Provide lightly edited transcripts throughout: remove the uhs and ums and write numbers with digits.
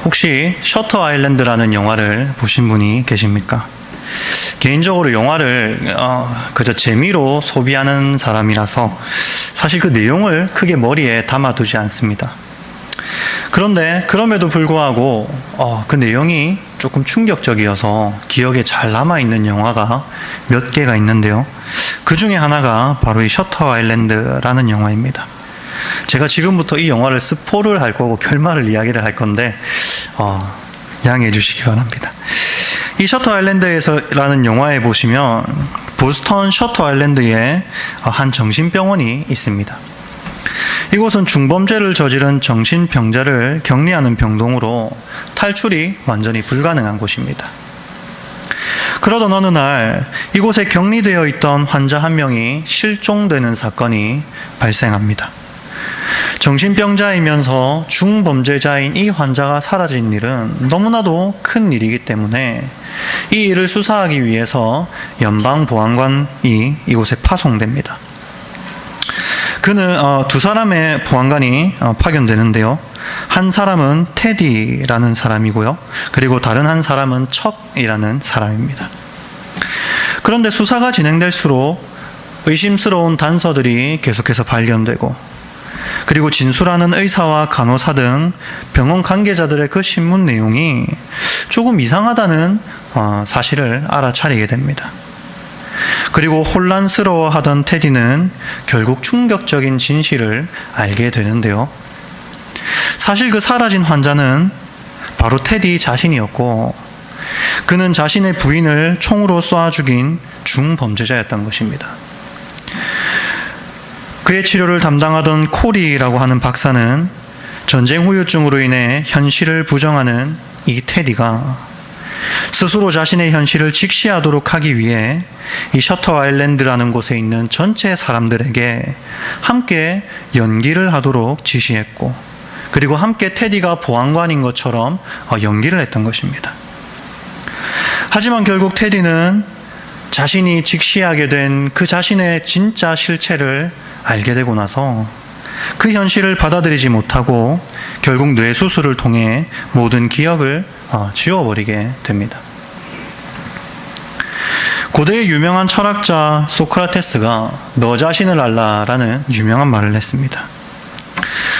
혹시 셔터 아일랜드라는 영화를 보신 분이 계십니까? 개인적으로 영화를 그저 재미로 소비하는 사람이라서 사실 그 내용을 크게 머리에 담아두지 않습니다. 그런데 그럼에도 불구하고 그 내용이 조금 충격적이어서 기억에 잘 남아있는 영화가 몇 개가 있는데요. 그 중에 하나가 바로 이 셔터 아일랜드라는 영화입니다. 제가 지금부터 이 영화를 스포를 할 거고 결말을 이야기를 할 건데 양해해 주시기 바랍니다. 이 셔터 아일랜드에서라는 영화에 보시면 보스턴 셔터 아일랜드에 한 정신병원이 있습니다. 이곳은 중범죄를 저지른 정신병자를 격리하는 병동으로 탈출이 완전히 불가능한 곳입니다. 그러던 어느 날 이곳에 격리되어 있던 환자 한 명이 실종되는 사건이 발생합니다. 정신병자이면서 중범죄자인 이 환자가 사라진 일은 너무나도 큰 일이기 때문에 이 일을 수사하기 위해서 연방보안관이 이곳에 파송됩니다. 그는 두 사람의 보안관이 파견되는데요. 한 사람은 테디라는 사람이고요. 그리고 다른 한 사람은 척이라는 사람입니다. 그런데 수사가 진행될수록 의심스러운 단서들이 계속해서 발견되고 그리고 진술하는 의사와 간호사 등 병원 관계자들의 그 신문 내용이 조금 이상하다는 사실을 알아차리게 됩니다. 그리고 혼란스러워하던 테디는 결국 충격적인 진실을 알게 되는데요. 사실 그 사라진 환자는 바로 테디 자신이었고 그는 자신의 부인을 총으로 쏴 죽인 중범죄자였던 것입니다. 그의 치료를 담당하던 코리라고 하는 박사는 전쟁 후유증으로 인해 현실을 부정하는 이 테디가 스스로 자신의 현실을 직시하도록 하기 위해 이 셔터 아일랜드라는 곳에 있는 전체 사람들에게 함께 연기를 하도록 지시했고 그리고 함께 테디가 보안관인 것처럼 연기를 했던 것입니다. 하지만 결국 테디는 자신이 직시하게 된 그 자신의 진짜 실체를 알게 되고 나서 그 현실을 받아들이지 못하고 결국 뇌수술을 통해 모든 기억을 지워버리게 됩니다. 고대의 유명한 철학자 소크라테스가 너 자신을 알라라는 유명한 말을 했습니다.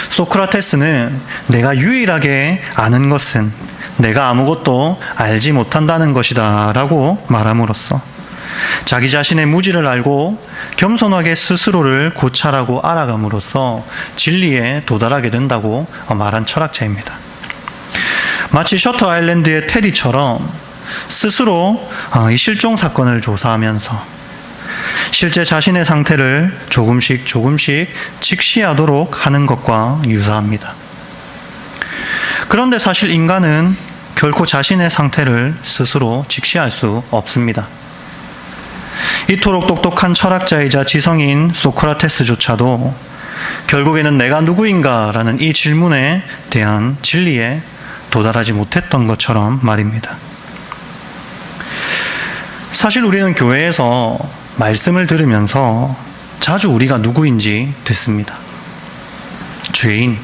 소크라테스는 내가 유일하게 아는 것은 내가 아무것도 알지 못한다는 것이다 라고 말함으로써 자기 자신의 무지를 알고 겸손하게 스스로를 고찰하고 알아감으로써 진리에 도달하게 된다고 말한 철학자입니다. 마치 셔터 아일랜드의 테디처럼 스스로 이 실종 사건을 조사하면서 실제 자신의 상태를 조금씩 직시하도록 하는 것과 유사합니다. 그런데 사실 인간은 결코 자신의 상태를 스스로 직시할 수 없습니다. 이토록 똑똑한 철학자이자 지성인 소크라테스조차도 결국에는 내가 누구인가라는 이 질문에 대한 진리에 도달하지 못했던 것처럼 말입니다. 사실 우리는 교회에서 말씀을 들으면서 자주 우리가 누구인지 듣습니다. 죄인,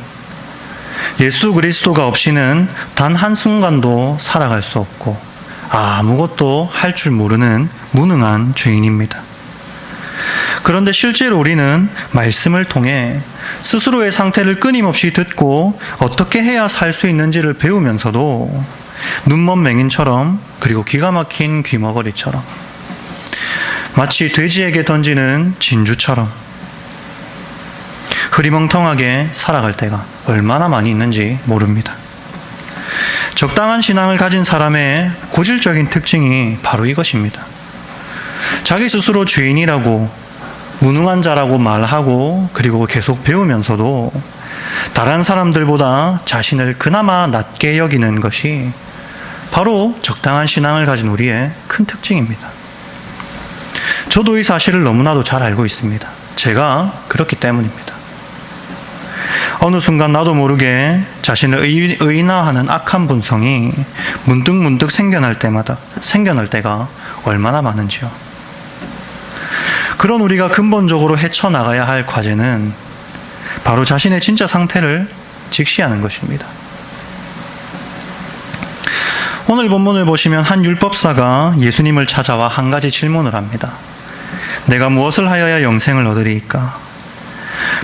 예수 그리스도가 없이는 단 한순간도 살아갈 수 없고 아무것도 할 줄 모르는 무능한 죄인입니다. 그런데 실제로 우리는 말씀을 통해 스스로의 상태를 끊임없이 듣고 어떻게 해야 살 수 있는지를 배우면서도 눈먼 맹인처럼 그리고 기가 막힌 귀머거리처럼 마치 돼지에게 던지는 진주처럼 흐리멍텅하게 살아갈 때가 얼마나 많이 있는지 모릅니다. 적당한 신앙을 가진 사람의 고질적인 특징이 바로 이것입니다. 자기 스스로 죄인이라고 무능한 자라고 말하고 그리고 계속 배우면서도 다른 사람들보다 자신을 그나마 낮게 여기는 것이 바로 적당한 신앙을 가진 우리의 큰 특징입니다. 저도 이 사실을 너무나도 잘 알고 있습니다. 제가 그렇기 때문입니다. 어느 순간 나도 모르게 자신을 의인화하는 악한 본성이 문득 생겨날 때가 얼마나 많은지요. 그런 우리가 근본적으로 헤쳐나가야 할 과제는 바로 자신의 진짜 상태를 직시하는 것입니다. 오늘 본문을 보시면 한 율법사가 예수님을 찾아와 한 가지 질문을 합니다. 내가 무엇을 하여야 영생을 얻으리이까?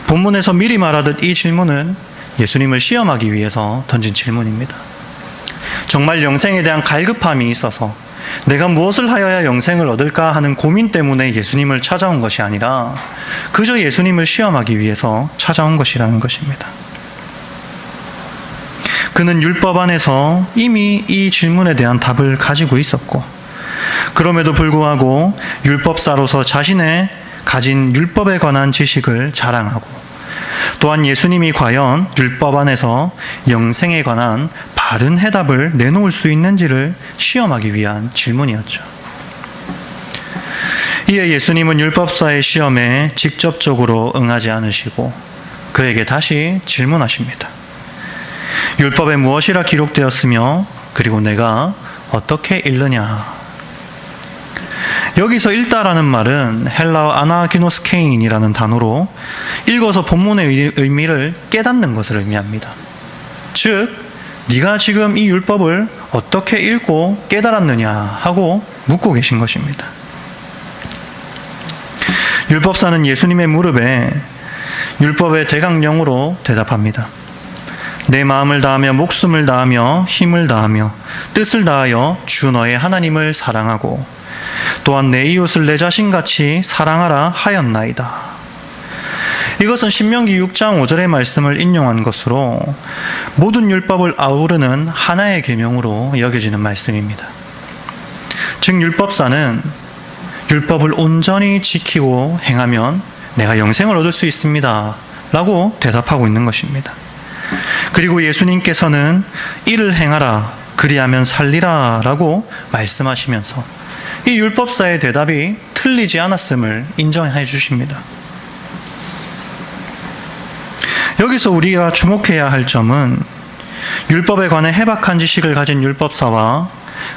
본문에서 미리 말하듯 이 질문은 예수님을 시험하기 위해서 던진 질문입니다. 정말 영생에 대한 갈급함이 있어서 내가 무엇을 하여야 영생을 얻을까 하는 고민 때문에 예수님을 찾아온 것이 아니라 그저 예수님을 시험하기 위해서 찾아온 것이라는 것입니다. 그는 율법 안에서 이미 이 질문에 대한 답을 가지고 있었고, 그럼에도 불구하고 율법사로서 자신의 가진 율법에 관한 지식을 자랑하고, 또한 예수님이 과연 율법 안에서 영생에 관한 바른 해답을 내놓을 수 있는지를 시험하기 위한 질문이었죠. 이에 예수님은 율법사의 시험에 직접적으로 응하지 않으시고 그에게 다시 질문하십니다. 율법에 무엇이라 기록되었으며 그리고 내가 어떻게 읽느냐? 여기서 읽다라는 말은 헬라어 아나기노스케인이라는 단어로 읽어서 본문의 의미를 깨닫는 것을 의미합니다. 즉, 네가 지금 이 율법을 어떻게 읽고 깨달았느냐 하고 묻고 계신 것입니다. 율법사는 예수님의 무릎에 율법의 대강령으로 대답합니다. 내 마음을 다하며 목숨을 다하며 힘을 다하며 뜻을 다하여 주 너의 하나님을 사랑하고 또한 내 이웃을 내 자신같이 사랑하라 하였나이다. 이것은 신명기 6장 5절의 말씀을 인용한 것으로 모든 율법을 아우르는 하나의 계명으로 여겨지는 말씀입니다. 즉 율법사는 율법을 온전히 지키고 행하면 내가 영생을 얻을 수 있습니다 라고 대답하고 있는 것입니다. 그리고 예수님께서는 이를 행하라 그리하면 살리라 라고 말씀하시면서 이 율법사의 대답이 틀리지 않았음을 인정해 주십니다. 여기서 우리가 주목해야 할 점은 율법에 관해 해박한 지식을 가진 율법사와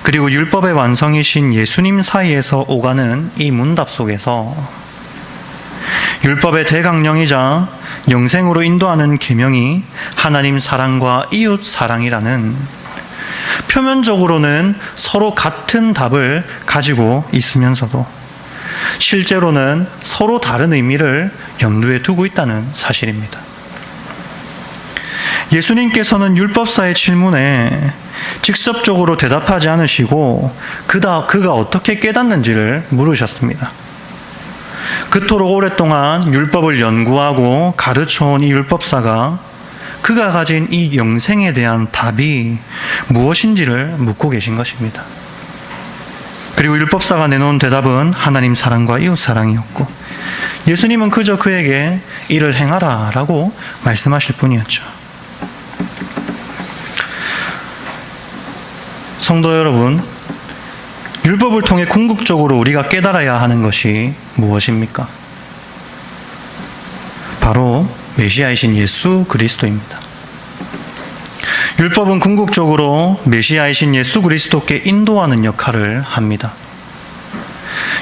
그리고 율법의 완성이신 예수님 사이에서 오가는 이 문답 속에서 율법의 대강령이자 영생으로 인도하는 계명이 하나님 사랑과 이웃 사랑이라는 표면적으로는 서로 같은 답을 가지고 있으면서도 실제로는 서로 다른 의미를 염두에 두고 있다는 사실입니다. 예수님께서는 율법사의 질문에 직접적으로 대답하지 않으시고 그가 어떻게 깨닫는지를 물으셨습니다. 그토록 오랫동안 율법을 연구하고 가르쳐온 이 율법사가 그가 가진 이 영생에 대한 답이 무엇인지를 묻고 계신 것입니다. 그리고 율법사가 내놓은 대답은 하나님 사랑과 이웃 사랑이었고 예수님은 그저 그에게 이를 행하라 라고 말씀하실 뿐이었죠. 성도 여러분, 율법을 통해 궁극적으로 우리가 깨달아야 하는 것이 무엇입니까? 바로 메시아이신 예수 그리스도입니다. 율법은 궁극적으로 메시아이신 예수 그리스도께 인도하는 역할을 합니다.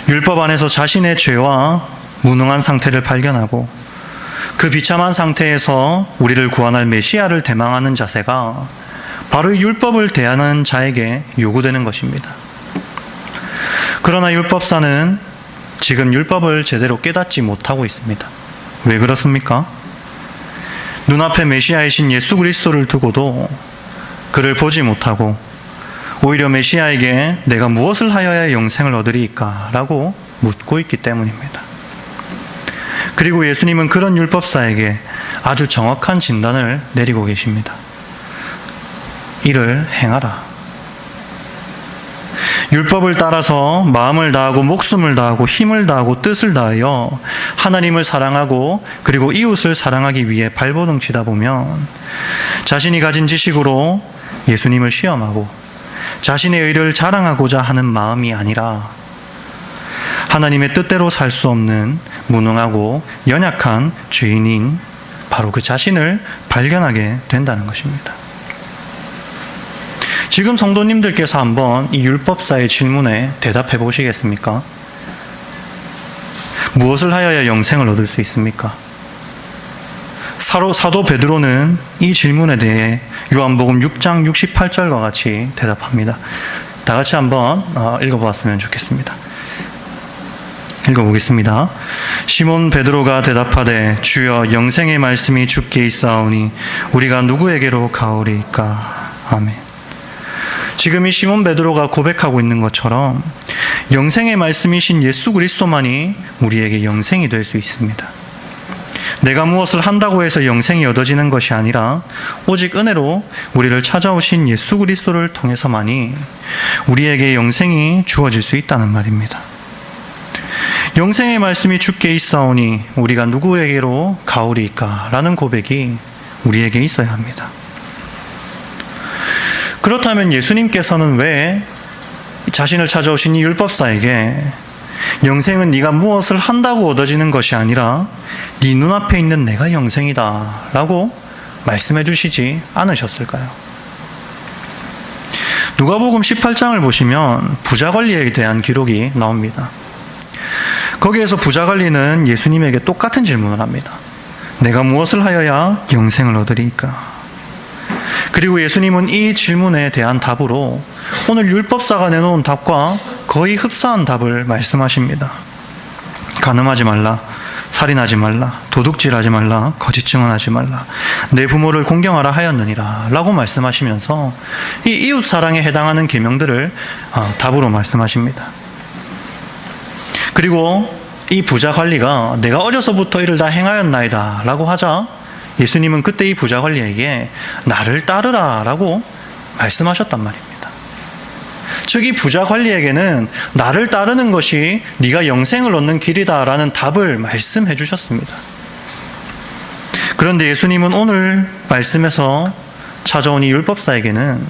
율법 안에서 자신의 죄와 무능한 상태를 발견하고 그 비참한 상태에서 우리를 구원할 메시아를 대망하는 자세가 바로 이 율법을 대하는 자에게 요구되는 것입니다. 그러나 율법사는 지금 율법을 제대로 깨닫지 못하고 있습니다. 왜 그렇습니까? 눈앞에 메시아이신 예수 그리스도를 두고도 그를 보지 못하고 오히려 메시아에게 내가 무엇을 하여야 영생을 얻으리이까? 라고 묻고 있기 때문입니다. 그리고 예수님은 그런 율법사에게 아주 정확한 진단을 내리고 계십니다. 이를 행하라. 율법을 따라서 마음을 다하고 목숨을 다하고 힘을 다하고 뜻을 다하여 하나님을 사랑하고 그리고 이웃을 사랑하기 위해 발버둥 치다 보면 자신이 가진 지식으로 예수님을 시험하고 자신의 의를 자랑하고자 하는 마음이 아니라 하나님의 뜻대로 살 수 없는 무능하고 연약한 죄인인 바로 그 자신을 발견하게 된다는 것입니다. 지금 성도님들께서 한번 이 율법사의 질문에 대답해 보시겠습니까? 무엇을 하여야 영생을 얻을 수 있습니까? 사도 베드로는 이 질문에 대해 요한복음 6장 68절과 같이 대답합니다. 다 같이 한번 읽어보았으면 좋겠습니다. 읽어보겠습니다. 시몬 베드로가 대답하되 주여 영생의 말씀이 주께 있사오니 우리가 누구에게로 가오리이까. 아멘. 지금 이 시몬 베드로가 고백하고 있는 것처럼 영생의 말씀이신 예수 그리스도만이 우리에게 영생이 될 수 있습니다. 내가 무엇을 한다고 해서 영생이 얻어지는 것이 아니라 오직 은혜로 우리를 찾아오신 예수 그리스도를 통해서만이 우리에게 영생이 주어질 수 있다는 말입니다. 영생의 말씀이 주께 있사오니 우리가 누구에게로 가오리이까? 라는 고백이 우리에게 있어야 합니다. 그렇다면 예수님께서는 왜 자신을 찾아오신 이 율법사에게 영생은 네가 무엇을 한다고 얻어지는 것이 아니라 네 눈앞에 있는 내가 영생이다 라고 말씀해 주시지 않으셨을까요? 누가복음 18장을 보시면 부자관리에 대한 기록이 나옵니다. 거기에서 부자관리는 예수님에게 똑같은 질문을 합니다. 내가 무엇을 하여야 영생을 얻으리이까? 그리고 예수님은 이 질문에 대한 답으로 오늘 율법사가 내놓은 답과 거의 흡사한 답을 말씀하십니다. 간음하지 말라, 살인하지 말라, 도둑질하지 말라, 거짓 증언하지 말라, 내 부모를 공경하라 하였느니라 라고 말씀하시면서 이 이웃사랑에 해당하는 계명들을 답으로 말씀하십니다. 그리고 이 부자관리가 내가 어려서부터 이를 다 행하였나이다 라고 하자 예수님은 그때 이 부자관리에게 나를 따르라 라고 말씀하셨단 말입니다. 즉 이 부자관리에게는 나를 따르는 것이 네가 영생을 얻는 길이다 라는 답을 말씀해 주셨습니다. 그런데 예수님은 오늘 말씀에서 찾아온 이 율법사에게는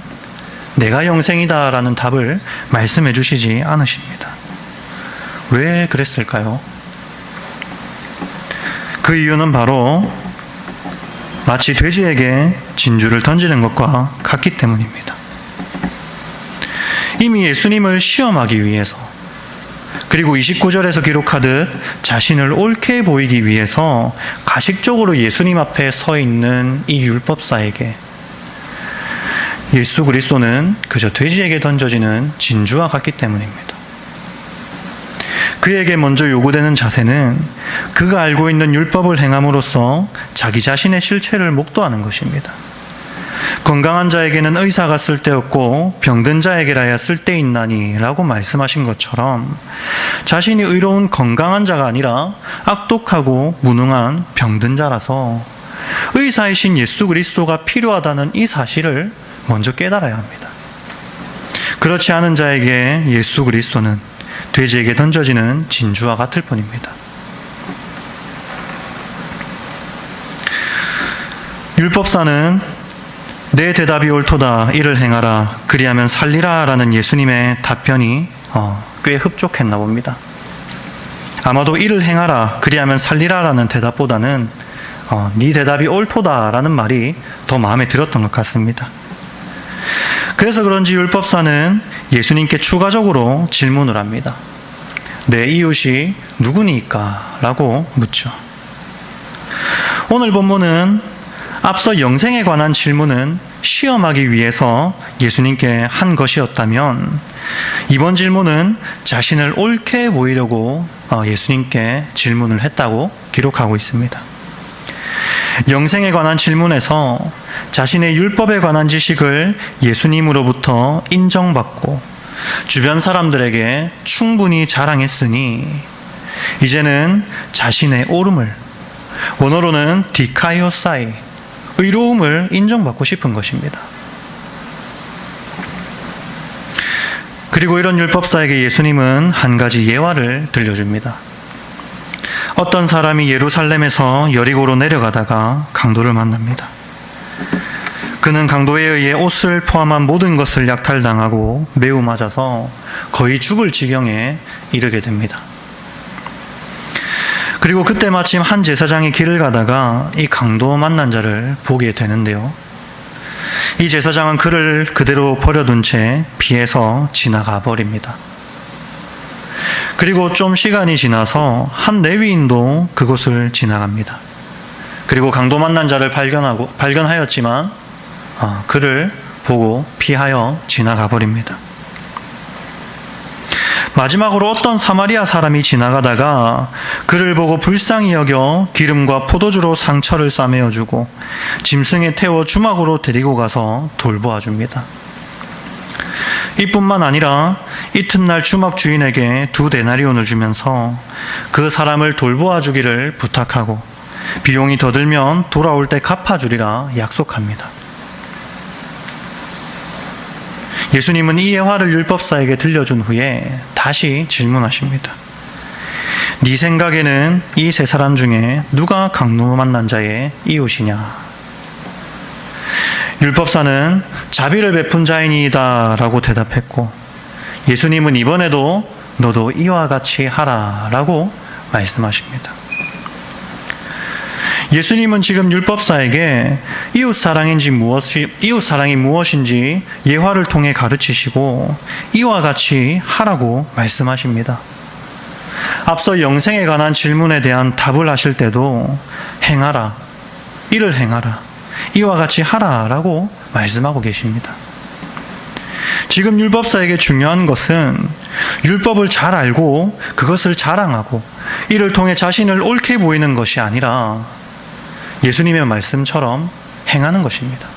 내가 영생이다 라는 답을 말씀해 주시지 않으십니다. 왜 그랬을까요? 그 이유는 바로 마치 돼지에게 진주를 던지는 것과 같기 때문입니다. 이미 예수님을 시험하기 위해서, 그리고 29절에서 기록하듯 자신을 옳게 보이기 위해서 가식적으로 예수님 앞에 서 있는 이 율법사에게 예수 그리스도는 그저 돼지에게 던져지는 진주와 같기 때문입니다. 그에게 먼저 요구되는 자세는 그가 알고 있는 율법을 행함으로써 자기 자신의 실체를 목도하는 것입니다. 건강한 자에게는 의사가 쓸데없고 병든 자에게라야 쓸데있나니 라고 말씀하신 것처럼 자신이 의로운 건강한 자가 아니라 악독하고 무능한 병든 자라서 의사이신 예수 그리스도가 필요하다는 이 사실을 먼저 깨달아야 합니다. 그렇지 않은 자에게 예수 그리스도는 돼지에게 던져지는 진주와 같을 뿐입니다. 율법사는 내 대답이 옳도다, 이를 행하라, 그리하면 살리라 라는 예수님의 답변이 꽤 흡족했나 봅니다. 아마도 이를 행하라, 그리하면 살리라 라는 대답보다는 네 대답이 옳도다 라는 말이 더 마음에 들었던 것 같습니다. 그래서 그런지 율법사는 예수님께 추가적으로 질문을 합니다. 내 이웃이 누구니까? 라고 묻죠. 오늘 본문은 앞서 영생에 관한 질문은 시험하기 위해서 예수님께 한 것이었다면 이번 질문은 자신을 옳게 보이려고 예수님께 질문을 했다고 기록하고 있습니다. 영생에 관한 질문에서 자신의 율법에 관한 지식을 예수님으로부터 인정받고 주변 사람들에게 충분히 자랑했으니 이제는 자신의 옳음을, 원어로는 디카이오사이, 의로움을 인정받고 싶은 것입니다. 그리고 이런 율법사에게 예수님은 한 가지 예화를 들려줍니다. 어떤 사람이 예루살렘에서 여리고로 내려가다가 강도를 만납니다. 그는 강도에 의해 옷을 포함한 모든 것을 약탈당하고 매우 맞아서 거의 죽을 지경에 이르게 됩니다. 그리고 그때 마침 한 제사장이 길을 가다가 이 강도 만난 자를 보게 되는데요. 이 제사장은 그를 그대로 버려둔 채 피해서 지나가 버립니다. 그리고 좀 시간이 지나서 한 레위인도 그곳을 지나갑니다. 그리고 강도 만난 자를 발견하였지만 그를 보고 피하여 지나가 버립니다. 마지막으로 어떤 사마리아 사람이 지나가다가 그를 보고 불쌍히 여겨 기름과 포도주로 상처를 싸매어 주고 짐승에 태워 주막으로 데리고 가서 돌보아 줍니다. 이뿐만 아니라 이튿날 주막 주인에게 2데나리온을 주면서 그 사람을 돌보아 주기를 부탁하고 비용이 더 들면 돌아올 때 갚아주리라 약속합니다. 예수님은 이 예화를 율법사에게 들려준 후에 다시 질문하십니다. 네 생각에는 이 세 사람 중에 누가 강도 만난 자의 이웃이냐? 율법사는 자비를 베푼 자이니이다 라고 대답했고, 예수님은 이번에도 너도 이와 같이 하라 라고 말씀하십니다. 예수님은 지금 율법사에게 이웃사랑이 무엇인지 예화를 통해 가르치시고 이와 같이 하라고 말씀하십니다. 앞서 영생에 관한 질문에 대한 답을 하실 때도 행하라, 이를 행하라, 이와 같이 하라 라고 말씀하고 계십니다. 지금 율법사에게 중요한 것은 율법을 잘 알고 그것을 자랑하고 이를 통해 자신을 옳게 보이는 것이 아니라 예수님의 말씀처럼 행하는 것입니다.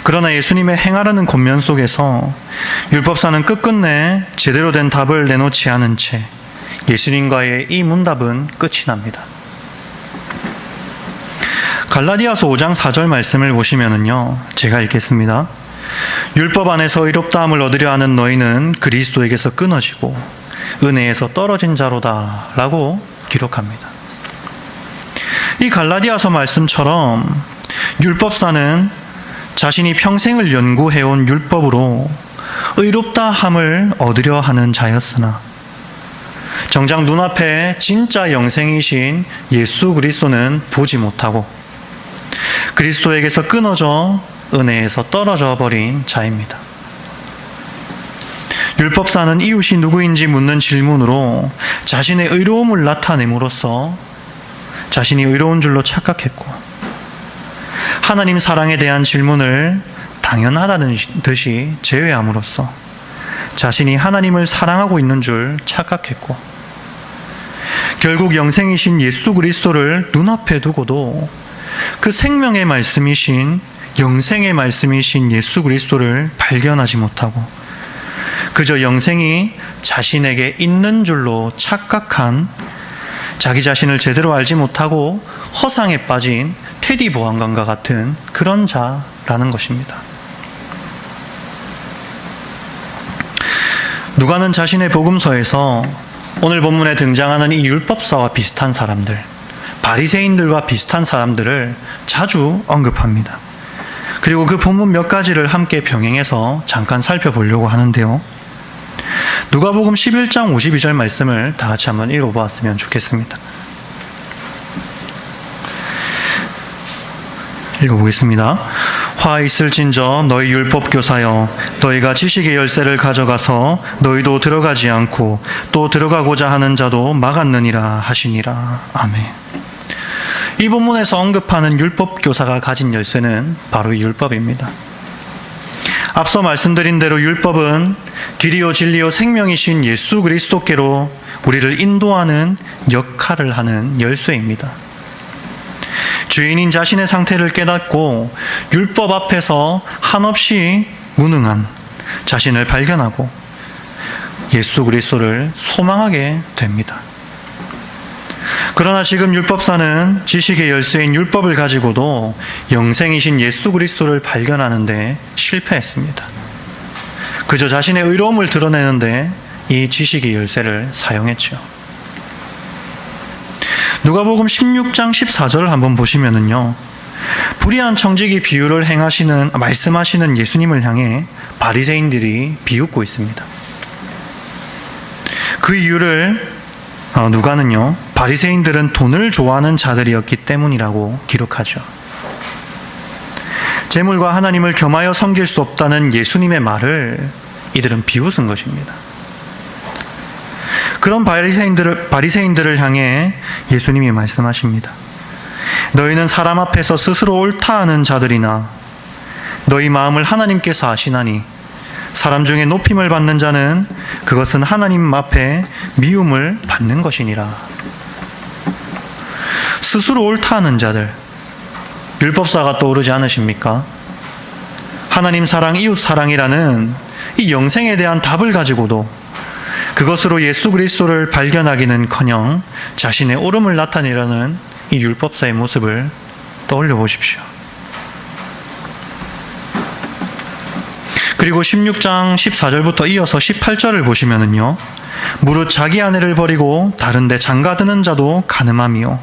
그러나 예수님의 행하라는 권면 속에서 율법사는 끝끝내 제대로 된 답을 내놓지 않은 채 예수님과의 이 문답은 끝이 납니다. 갈라디아서 5장 4절 말씀을 보시면은요, 제가 읽겠습니다. 율법 안에서 의롭다함을 얻으려 하는 너희는 그리스도에게서 끊어지고 은혜에서 떨어진 자로다 라고 기록합니다. 이 갈라디아서 말씀처럼 율법사는 자신이 평생을 연구해온 율법으로 의롭다함을 얻으려 하는 자였으나 정작 눈앞에 진짜 영생이신 예수 그리스도는 보지 못하고 그리스도에게서 끊어져 은혜에서 떨어져 버린 자입니다. 율법사는 이웃이 누구인지 묻는 질문으로 자신의 의로움을 나타냄으로써 자신이 의로운 줄로 착각했고, 하나님 사랑에 대한 질문을 당연하다는 듯이 제외함으로써 자신이 하나님을 사랑하고 있는 줄 착각했고, 결국 영생이신 예수 그리스도를 눈앞에 두고도 그 생명의 말씀이신 영생의 말씀이신 예수 그리스도를 발견하지 못하고 그저 영생이 자신에게 있는 줄로 착각한, 자기 자신을 제대로 알지 못하고 허상에 빠진 테디 보안관과 같은 그런 자라는 것입니다. 누가는 자신의 복음서에서 오늘 본문에 등장하는 이 율법사와 비슷한 사람들, 바리새인들과 비슷한 사람들을 자주 언급합니다. 그리고 그 본문 몇 가지를 함께 병행해서 잠깐 살펴보려고 하는데요. 누가복음 11장 52절 말씀을 다 같이 한번 읽어보았으면 좋겠습니다. 읽어보겠습니다. 화 있을진저 너희 율법교사여, 너희가 지식의 열쇠를 가져가서 너희도 들어가지 않고 또 들어가고자 하는 자도 막았느니라 하시니라. 아멘. 이 본문에서 언급하는 율법교사가 가진 열쇠는 바로 이 율법입니다. 앞서 말씀드린 대로 율법은 길이요 진리요 생명이신 예수 그리스도께로 우리를 인도하는 역할을 하는 열쇠입니다. 죄인인 자신의 상태를 깨닫고 율법 앞에서 한없이 무능한 자신을 발견하고 예수 그리스도를 소망하게 됩니다. 그러나 지금 율법사는 지식의 열쇠인 율법을 가지고도 영생이신 예수 그리스도를 발견하는데 실패했습니다. 그저 자신의 의로움을 드러내는데 이 지식의 열쇠를 사용했죠. 누가복음 16장 14절을 한번 보시면은요, 불의한 청지기 비유를 말씀하시는 예수님을 향해 바리새인들이 비웃고 있습니다. 그 이유를 누가는요, 바리새인들은 돈을 좋아하는 자들이었기 때문이라고 기록하죠. 재물과 하나님을 겸하여 섬길 수 없다는 예수님의 말을 이들은 비웃은 것입니다. 그런 바리새인들을 향해 예수님이 말씀하십니다. 너희는 사람 앞에서 스스로 옳다 하는 자들이나 너희 마음을 하나님께서 아시나니 사람 중에 높임을 받는 자는 그것은 하나님 앞에 미움을 받는 것이니라. 스스로 옳다 하는 자들, 율법사가 떠오르지 않으십니까? 하나님 사랑, 이웃 사랑이라는 이 영생에 대한 답을 가지고도 그것으로 예수 그리스도를 발견하기는커녕 자신의 옳음을 나타내려는 이 율법사의 모습을 떠올려 보십시오. 그리고 16장 14절부터 이어서 18절을 보시면은요, 무릇 자기 아내를 버리고 다른 데 장가드는 자도 가늠함이요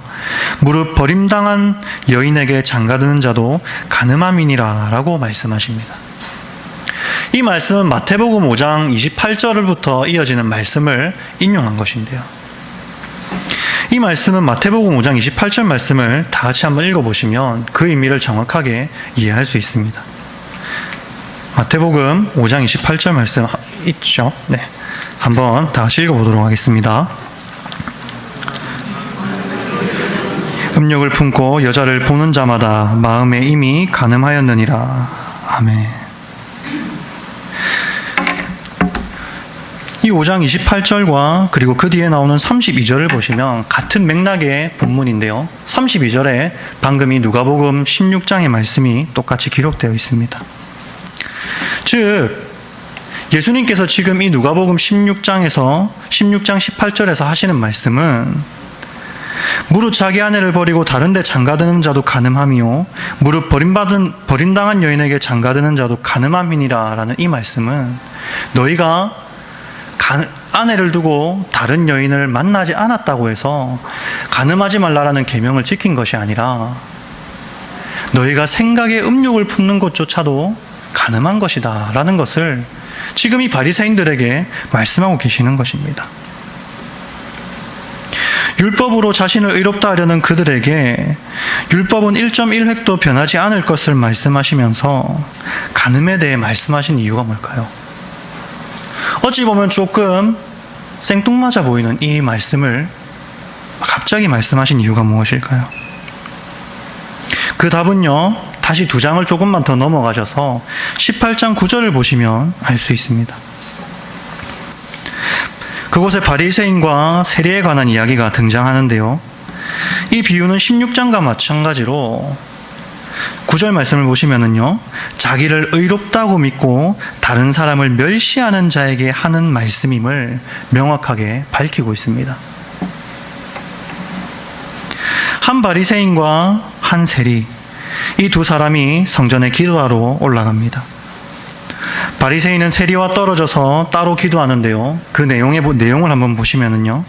무릇 버림당한 여인에게 장가드는 자도 가늠함이니라 라고 말씀하십니다. 이 말씀은 마태복음 5장 28절부터 이어지는 말씀을 인용한 것인데요, 이 말씀은 마태복음 5장 28절 말씀을 다 같이 한번 읽어보시면 그 의미를 정확하게 이해할 수 있습니다. 마태복음 5장 28절 말씀 있죠? 네, 한번 다 같이 읽어보도록 하겠습니다. 음욕을 품고 여자를 보는 자마다 마음에 이미 간음하였느니라. 아멘. 이 5장 28절과 그리고 그 뒤에 나오는 32절을 보시면 같은 맥락의 본문인데요, 32절에 방금 이 누가복음 16장의 말씀이 똑같이 기록되어 있습니다. 즉 예수님께서 지금 이 누가복음 16장 18절에서 하시는 말씀은 무릇 자기 아내를 버리고 다른 데 장가드는 자도 가늠함이요 무릇 버림당한 여인에게 장가드는 자도 가늠함이니라 라는 이 말씀은 너희가 아내를 두고 다른 여인을 만나지 않았다고 해서 가늠하지 말라라는 계명을 지킨 것이 아니라 너희가 생각에 음욕을 품는 것조차도 가늠한 것이다 라는 것을 지금 이 바리새인들에게 말씀하고 계시는 것입니다. 율법으로 자신을 의롭다 하려는 그들에게 율법은 1.1획도 변하지 않을 것을 말씀하시면서 간음에 대해 말씀하신 이유가 뭘까요? 어찌 보면 조금 생뚱맞아 보이는 이 말씀을 갑자기 말씀하신 이유가 무엇일까요? 그 답은요, 다시 2장을 조금만 더 넘어가셔서 18장 9절을 보시면 알 수 있습니다. 그곳에 바리새인과 세리에 관한 이야기가 등장하는데요, 이 비유는 16장과 마찬가지로 9절 말씀을 보시면은요, 자기를 의롭다고 믿고 다른 사람을 멸시하는 자에게 하는 말씀임을 명확하게 밝히고 있습니다. 한 바리새인과 한 세리, 이 두 사람이 성전에 기도하러 올라갑니다. 바리새인은 세리와 떨어져서 따로 기도하는데요, 그 내용을 한번 보시면은요,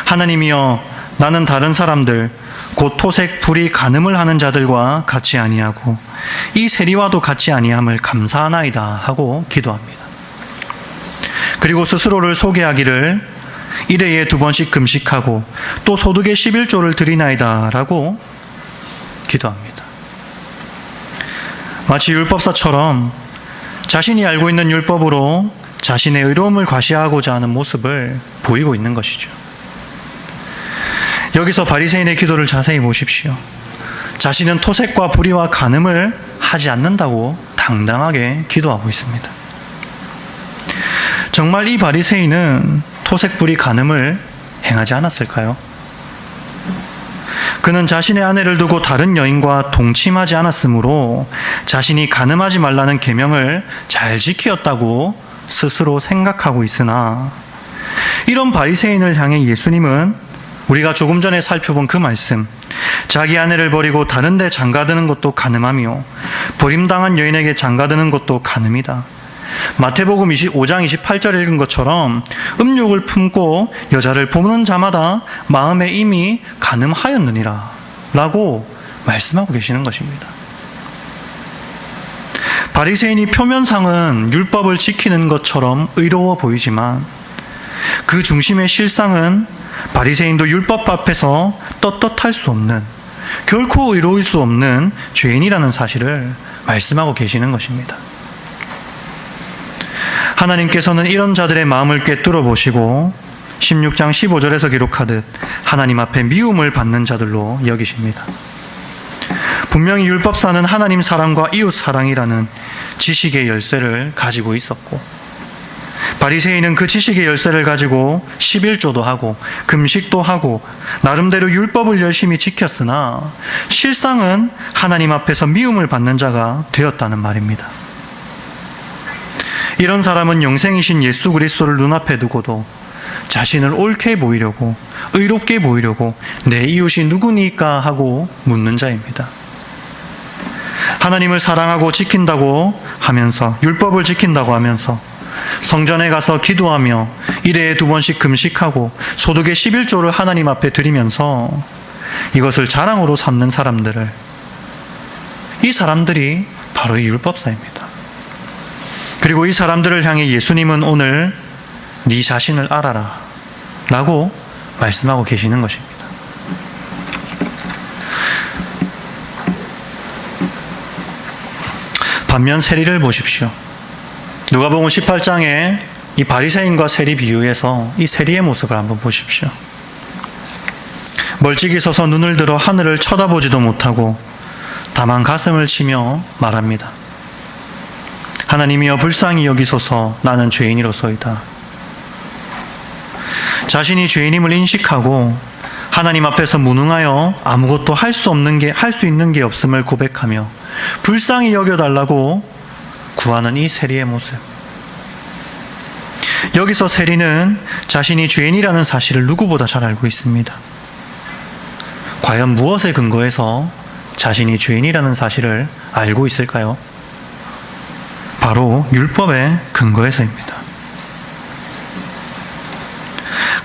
하나님이여, 나는 다른 사람들 곧 토색, 불의, 간음을 하는 자들과 같이 아니하고 이 세리와도 같이 아니함을 감사하나이다 하고 기도합니다. 그리고 스스로를 소개하기를 1회에 2번씩 금식하고 또 소득의 11조를 드리나이다 라고 기도합니다. 마치 율법사처럼 자신이 알고 있는 율법으로 자신의 의로움을 과시하고자 하는 모습을 보이고 있는 것이죠. 여기서 바리새인의 기도를 자세히 보십시오. 자신은 토색과 불의와 간음을 하지 않는다고 당당하게 기도하고 있습니다. 정말 이 바리새인은 토색, 불의, 간음을 행하지 않았을까요? 그는 자신의 아내를 두고 다른 여인과 동침하지 않았으므로 자신이 간음하지 말라는 계명을 잘 지키었다고 스스로 생각하고 있으나, 이런 바리새인을 향해 예수님은 우리가 조금 전에 살펴본 그 말씀, 자기 아내를 버리고 다른 데 장가드는 것도 간음함이요 버림당한 여인에게 장가드는 것도 간음이다. 마태복음 5장 28절 읽은 것처럼 음욕을 품고 여자를 보는 자마다 마음에 이미 간음하였느니라 라고 말씀하고 계시는 것입니다. 바리새인이 표면상은 율법을 지키는 것처럼 의로워 보이지만 그 중심의 실상은 바리새인도 율법 앞에서 떳떳할 수 없는, 결코 의로울 수 없는 죄인이라는 사실을 말씀하고 계시는 것입니다. 하나님께서는 이런 자들의 마음을 꿰뚫어 보시고 16장 15절에서 기록하듯 하나님 앞에 미움을 받는 자들로 여기십니다. 분명히 율법사는 하나님 사랑과 이웃 사랑이라는 지식의 열쇠를 가지고 있었고, 바리새인은 그 지식의 열쇠를 가지고 11조도 하고 금식도 하고 나름대로 율법을 열심히 지켰으나 실상은 하나님 앞에서 미움을 받는 자가 되었다는 말입니다. 이런 사람은 영생이신 예수 그리스도를 눈앞에 두고도 자신을 옳게 보이려고, 의롭게 보이려고 내 이웃이 누구니까 하고 묻는 자입니다. 하나님을 사랑하고 지킨다고 하면서, 율법을 지킨다고 하면서 성전에 가서 기도하며 1회에 2번씩 금식하고 소득의 11조를 하나님 앞에 드리면서 이것을 자랑으로 삼는 사람들을, 이 사람들이 바로 이 율법사입니다. 그리고 이 사람들을 향해 예수님은 오늘 네 자신을 알아라 라고 말씀하고 계시는 것입니다. 반면 세리를 보십시오. 누가복음 18장에 이 바리새인과 세리 비유에서 이 세리의 모습을 한번 보십시오. 멀찍이 서서 눈을 들어 하늘을 쳐다보지도 못하고 다만 가슴을 치며 말합니다. 하나님이여 불쌍히 여기소서, 나는 죄인이로소이다. 자신이 죄인임을 인식하고 하나님 앞에서 무능하여 아무것도 할 수 있는 게 없음을 고백하며 불쌍히 여겨달라고 구하는 이 세리의 모습. 여기서 세리는 자신이 죄인이라는 사실을 누구보다 잘 알고 있습니다. 과연 무엇에 근거해서 자신이 죄인이라는 사실을 알고 있을까요? 바로 율법의 근거에서입니다.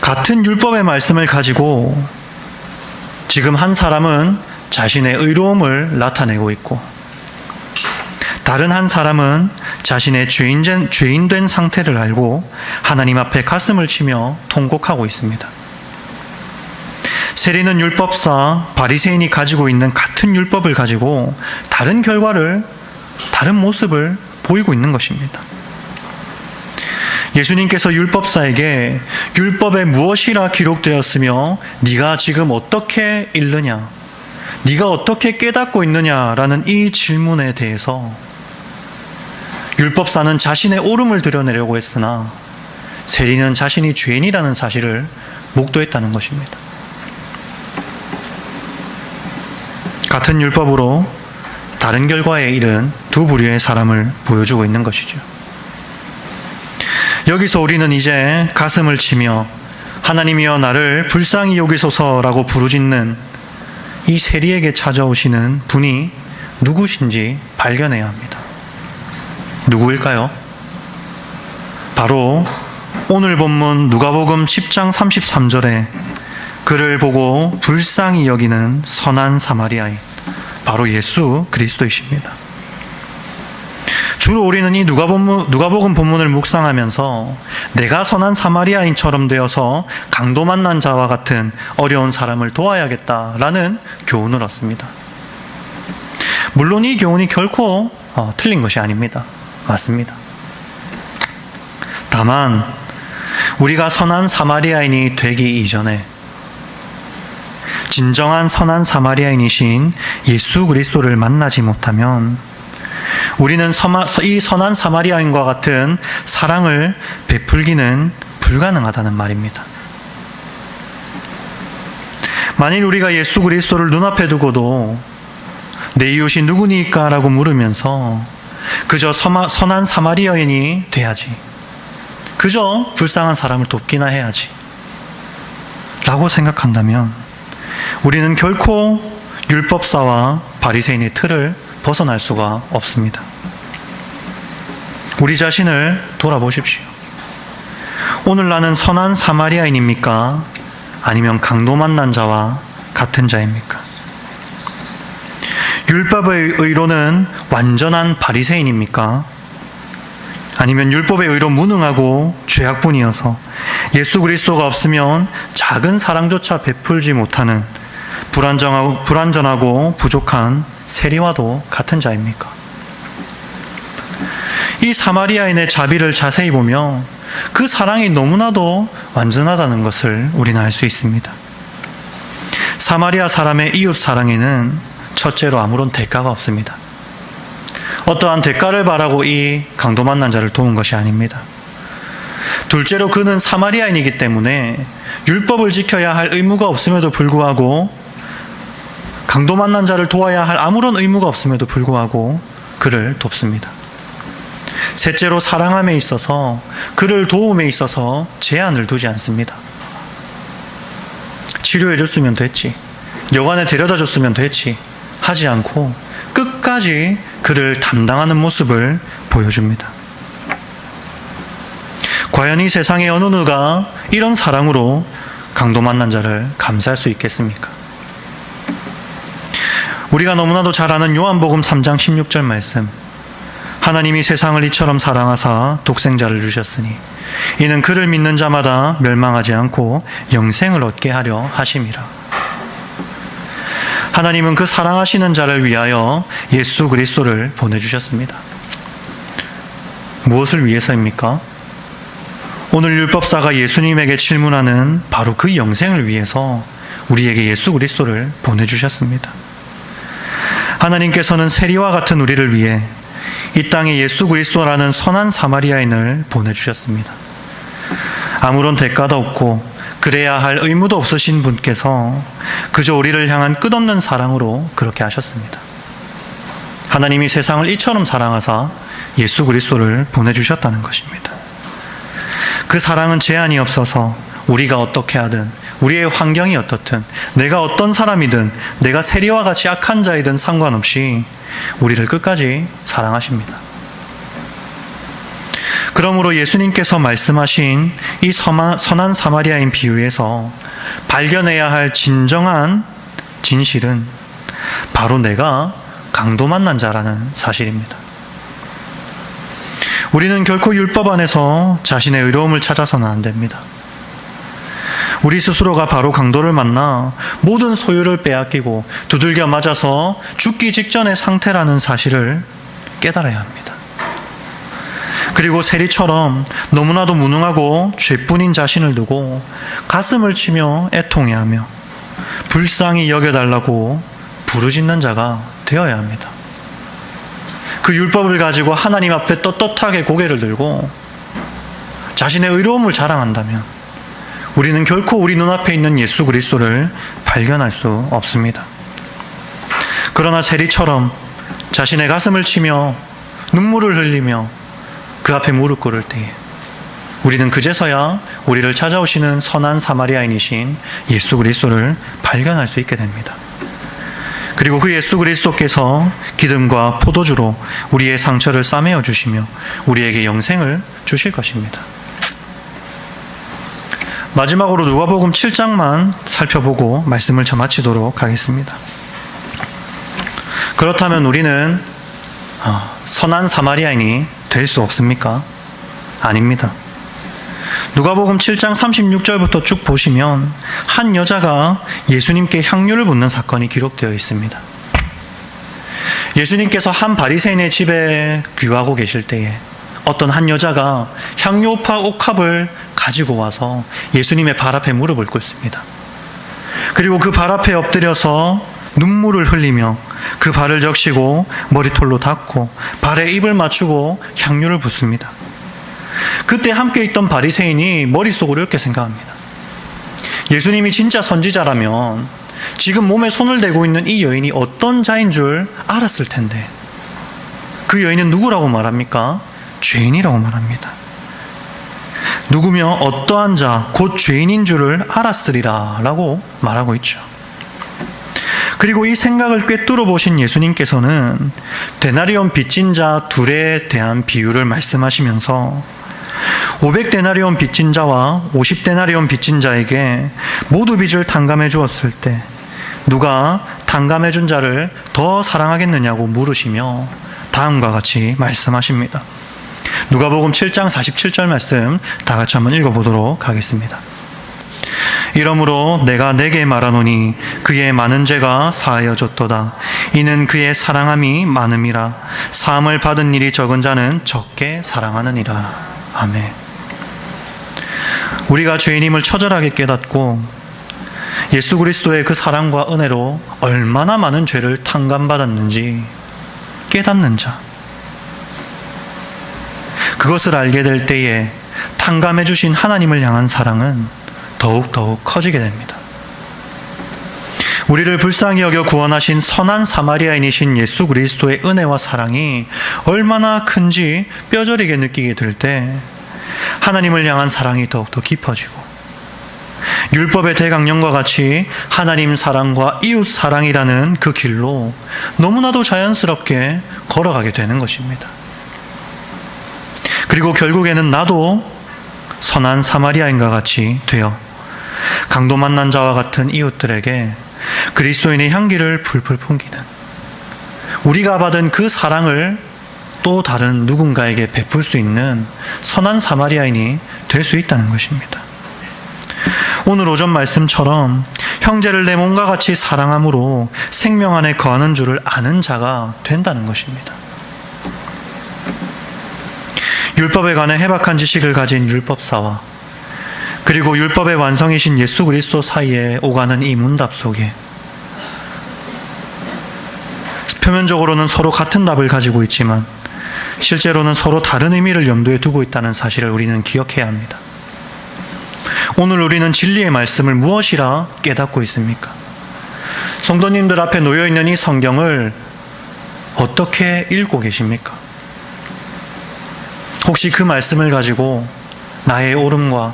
같은 율법의 말씀을 가지고 지금 한 사람은 자신의 의로움을 나타내고 있고, 다른 한 사람은 자신의 죄인된 상태를 알고 하나님 앞에 가슴을 치며 통곡하고 있습니다. 세리는 율법사, 바리새인이 가지고 있는 같은 율법을 가지고 다른 결과를, 다른 모습을 보이고 있는 것입니다. 예수님께서 율법사에게 율법에 무엇이라 기록되었으며 네가 지금 어떻게 읽느냐, 네가 어떻게 깨닫고 있느냐라는 이 질문에 대해서 율법사는 자신의 옳음을 드러내려고 했으나 세리는 자신이 죄인이라는 사실을 목도했다는 것입니다. 같은 율법으로 다른 결과에 이른 두 부류의 사람을 보여주고 있는 것이죠. 여기서 우리는 이제 가슴을 치며 하나님이여 나를 불쌍히 여기소서라고 부르짖는 이 세리에게 찾아오시는 분이 누구신지 발견해야 합니다. 누구일까요? 바로 오늘 본문 누가복음 10장 33절에 그를 보고 불쌍히 여기는 선한 사마리아인, 바로 예수 그리스도이십니다. 주로 우리는 이 누가복음 본문을 묵상하면서 내가 선한 사마리아인처럼 되어서 강도 만난 자와 같은 어려운 사람을 도와야겠다라는 교훈을 얻습니다. 물론 이 교훈이 결코 틀린 것이 아닙니다. 맞습니다. 다만 우리가 선한 사마리아인이 되기 이전에 진정한 선한 사마리아인이신 예수 그리스도를 만나지 못하면 우리는 이 선한 사마리아인과 같은 사랑을 베풀기는 불가능하다는 말입니다. 만일 우리가 예수 그리스도를 눈앞에 두고도 내 이웃이 누구니까? 라고 물으면서 그저 선한 사마리아인이 돼야지, 그저 불쌍한 사람을 돕기나 해야지 라고 생각한다면 우리는 결코 율법사와 바리새인의 틀을 벗어날 수가 없습니다. 우리 자신을 돌아보십시오. 오늘 나는 선한 사마리아인입니까? 아니면 강도 만난 자와 같은 자입니까? 율법의 의로는 완전한 바리새인입니까? 아니면 율법의 의로 무능하고 죄악분이어서 예수 그리스도가 없으면 작은 사랑조차 베풀지 못하는 불완전하고 부족한 세리와도 같은 자입니까? 이 사마리아인의 자비를 자세히 보며 그 사랑이 너무나도 완전하다는 것을 우리는 알 수 있습니다. 사마리아 사람의 이웃 사랑에는 첫째로 아무런 대가가 없습니다. 어떠한 대가를 바라고 이 강도 만난 자를 도운 것이 아닙니다. 둘째로 그는 사마리아인이기 때문에 율법을 지켜야 할 의무가 없음에도 불구하고, 강도 만난 자를 도와야 할 아무런 의무가 없음에도 불구하고 그를 돕습니다. 셋째로 사랑함에 있어서, 그를 도움에 있어서 제한을 두지 않습니다. 치료해 줬으면 됐지, 여관에 데려다 줬으면 됐지 하지 않고 끝까지 그를 담당하는 모습을 보여줍니다. 과연 이 세상의 어느 누가 이런 사랑으로 강도 만난 자를 감싸할 수 있겠습니까? 우리가 너무나도 잘 아는 요한복음 3장 16절 말씀, 하나님이 세상을 이처럼 사랑하사 독생자를 주셨으니 이는 그를 믿는 자마다 멸망하지 않고 영생을 얻게 하려 하심이라. 하나님은 그 사랑하시는 자를 위하여 예수 그리스도를 보내주셨습니다. 무엇을 위해서입니까? 오늘 율법사가 예수님에게 질문하는 바로 그 영생을 위해서 우리에게 예수 그리스도를 보내주셨습니다. 하나님께서는 세리와 같은 우리를 위해 이 땅에 예수 그리스도라는 선한 사마리아인을 보내주셨습니다. 아무런 대가도 없고 그래야 할 의무도 없으신 분께서 그저 우리를 향한 끝없는 사랑으로 그렇게 하셨습니다. 하나님이 세상을 이처럼 사랑하사 예수 그리스도를 보내주셨다는 것입니다. 그 사랑은 제한이 없어서 우리가 어떻게 하든, 우리의 환경이 어떻든, 내가 어떤 사람이든, 내가 세리와 같이 악한 자이든 상관없이 우리를 끝까지 사랑하십니다. 그러므로 예수님께서 말씀하신 이 선한 사마리아인 비유에서 발견해야 할 진정한 진실은 바로 내가 강도 만난 자라는 사실입니다. 우리는 결코 율법 안에서 자신의 의로움을 찾아서는 안 됩니다. 우리 스스로가 바로 강도를 만나 모든 소유를 빼앗기고 두들겨 맞아서 죽기 직전의 상태라는 사실을 깨달아야 합니다. 그리고 세리처럼 너무나도 무능하고 죄뿐인 자신을 두고 가슴을 치며 애통해하며 불쌍히 여겨달라고 부르짖는 자가 되어야 합니다. 그 율법을 가지고 하나님 앞에 떳떳하게 고개를 들고 자신의 의로움을 자랑한다면 우리는 결코 우리 눈앞에 있는 예수 그리스도를 발견할 수 없습니다. 그러나 세리처럼 자신의 가슴을 치며 눈물을 흘리며 그 앞에 무릎 꿇을 때에 우리는 그제서야 우리를 찾아오시는 선한 사마리아인이신 예수 그리스도를 발견할 수 있게 됩니다. 그리고 그 예수 그리스도께서 기름과 포도주로 우리의 상처를 싸매어 주시며 우리에게 영생을 주실 것입니다. 마지막으로 누가복음 7장만 살펴보고 말씀을 마치도록 하겠습니다. 그렇다면 우리는 선한 사마리아인이 될 수 없습니까? 아닙니다. 누가복음 7장 36절부터 쭉 보시면 한 여자가 예수님께 향유를 붓는 사건이 기록되어 있습니다. 예수님께서 한 바리새인의 집에 귀화하고 계실 때에 어떤 한 여자가 향유 옥합을 가지고 와서 예수님의 발 앞에 무릎을 꿇습니다. 그리고 그 발 앞에 엎드려서 눈물을 흘리며 그 발을 적시고 머리털로 닦고 발에 입을 맞추고 향유를 붓습니다. 그때 함께 있던 바리새인이 머릿속으로 이렇게 생각합니다. 예수님이 진짜 선지자라면 지금 몸에 손을 대고 있는 이 여인이 어떤 자인 줄 알았을 텐데 그 여인은 누구라고 말합니까? 죄인이라고 말합니다. 누구며 어떠한 자, 곧 죄인인 줄을 알았으리라 라고 말하고 있죠. 그리고 이 생각을 꿰뚫어 보신 예수님께서는 데나리온 빚진 자 둘에 대한 비유를 말씀하시면서 500데나리온 빚진 자와 50데나리온 빚진 자에게 모두 빚을 탕감해 주었을 때 누가 탕감해 준 자를 더 사랑하겠느냐고 물으시며 다음과 같이 말씀하십니다. 누가복음 7장 47절 말씀 다 같이 한번 읽어보도록 하겠습니다. 이러므로 내가 내게 말하노니 그의 많은 죄가 사하여졌도다. 이는 그의 사랑함이 많음이라. 사함을 받은 일이 적은 자는 적게 사랑하느니라. 아멘. 우리가 죄인임을 처절하게 깨닫고 예수 그리스도의 그 사랑과 은혜로 얼마나 많은 죄를 탕감받았는지 깨닫는 자, 그것을 알게 될 때에 탕감해 주신 하나님을 향한 사랑은 더욱 커지게 됩니다. 우리를 불쌍히 여겨 구원하신 선한 사마리아인이신 예수 그리스도의 은혜와 사랑이 얼마나 큰지 뼈저리게 느끼게 될 때 하나님을 향한 사랑이 더욱더 깊어지고, 율법의 대강령과 같이 하나님 사랑과 이웃 사랑이라는 그 길로 너무나도 자연스럽게 걸어가게 되는 것입니다. 그리고 결국에는 나도 선한 사마리아인과 같이 되어 강도 만난 자와 같은 이웃들에게 그리스도인의 향기를 풀풀 풍기는, 우리가 받은 그 사랑을 또 다른 누군가에게 베풀 수 있는 선한 사마리아인이 될 수 있다는 것입니다. 오늘 오전 말씀처럼 형제를 내 몸과 같이 사랑함으로 생명 안에 거하는 줄을 아는 자가 된다는 것입니다. 율법에 관해 해박한 지식을 가진 율법사와 그리고 율법의 완성이신 예수 그리스도 사이에 오가는 이 문답 속에 표면적으로는 서로 같은 답을 가지고 있지만 실제로는 서로 다른 의미를 염두에 두고 있다는 사실을 우리는 기억해야 합니다. 오늘 우리는 진리의 말씀을 무엇이라 깨닫고 있습니까? 성도님들 앞에 놓여있는 이 성경을 어떻게 읽고 계십니까? 혹시 그 말씀을 가지고 나의 옳음과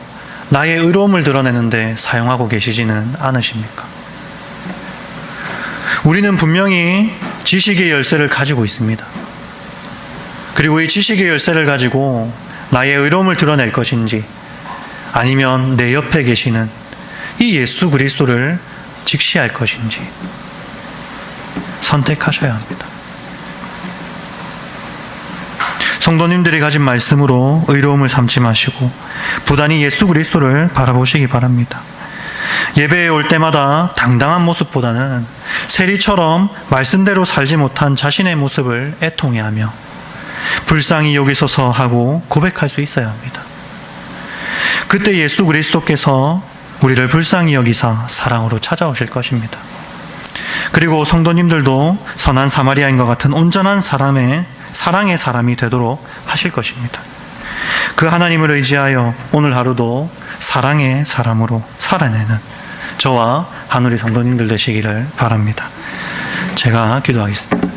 나의 의로움을 드러내는데 사용하고 계시지는 않으십니까? 우리는 분명히 지식의 열쇠를 가지고 있습니다. 그리고 이 지식의 열쇠를 가지고 나의 의로움을 드러낼 것인지, 아니면 내 옆에 계시는 이 예수 그리스도를 직시할 것인지 선택하셔야 합니다. 성도님들이 가진 말씀으로 의로움을 삼지 마시고 부단히 예수 그리스도를 바라보시기 바랍니다. 예배에 올 때마다 당당한 모습보다는 세리처럼 말씀대로 살지 못한 자신의 모습을 애통해하며 불쌍히 여기소서 하고 고백할 수 있어야 합니다. 그때 예수 그리스도께서 우리를 불쌍히 여기사 사랑으로 찾아오실 것입니다. 그리고 성도님들도 선한 사마리아인과 같은 온전한 사랑의 사람이 되도록 하실 것입니다. 그 하나님을 의지하여 오늘 하루도 사랑의 사람으로 살아내는 저와 한우리 성도님들 되시기를 바랍니다. 제가 기도하겠습니다.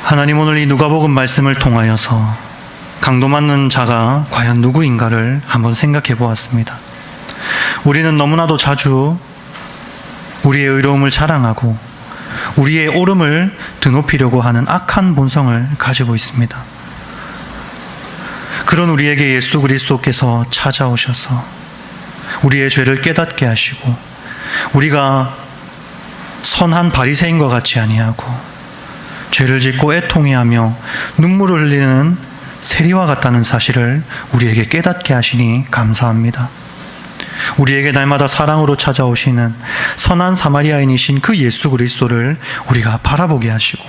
하나님, 오늘 이 누가복음 말씀을 통하여서 강도 맞는 자가 과연 누구인가를 한번 생각해 보았습니다. 우리는 너무나도 자주 우리의 의로움을 자랑하고 우리의 옳음을 드높이려고 하는 악한 본성을 가지고 있습니다. 그런 우리에게 예수 그리스도께서 찾아오셔서 우리의 죄를 깨닫게 하시고 우리가 선한 바리새인과 같이 아니하고 죄를 짓고 애통해하며 눈물을 흘리는 세리와 같다는 사실을 우리에게 깨닫게 하시니 감사합니다. 우리에게 날마다 사랑으로 찾아오시는 선한 사마리아인이신 그 예수 그리스도를 우리가 바라보게 하시고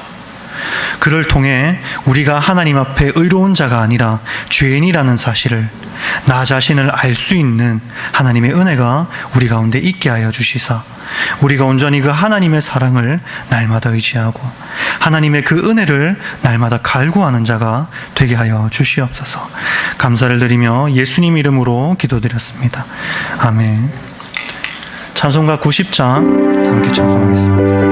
그를 통해 우리가 하나님 앞에 의로운 자가 아니라 죄인이라는 사실을, 나 자신을 알 수 있는 하나님의 은혜가 우리 가운데 있게 하여 주시사 우리가 온전히 그 하나님의 사랑을 날마다 의지하고 하나님의 그 은혜를 날마다 갈구하는 자가 되게 하여 주시옵소서. 감사를 드리며 예수님 이름으로 기도드렸습니다. 아멘. 찬송가 90장 함께 찬송하겠습니다.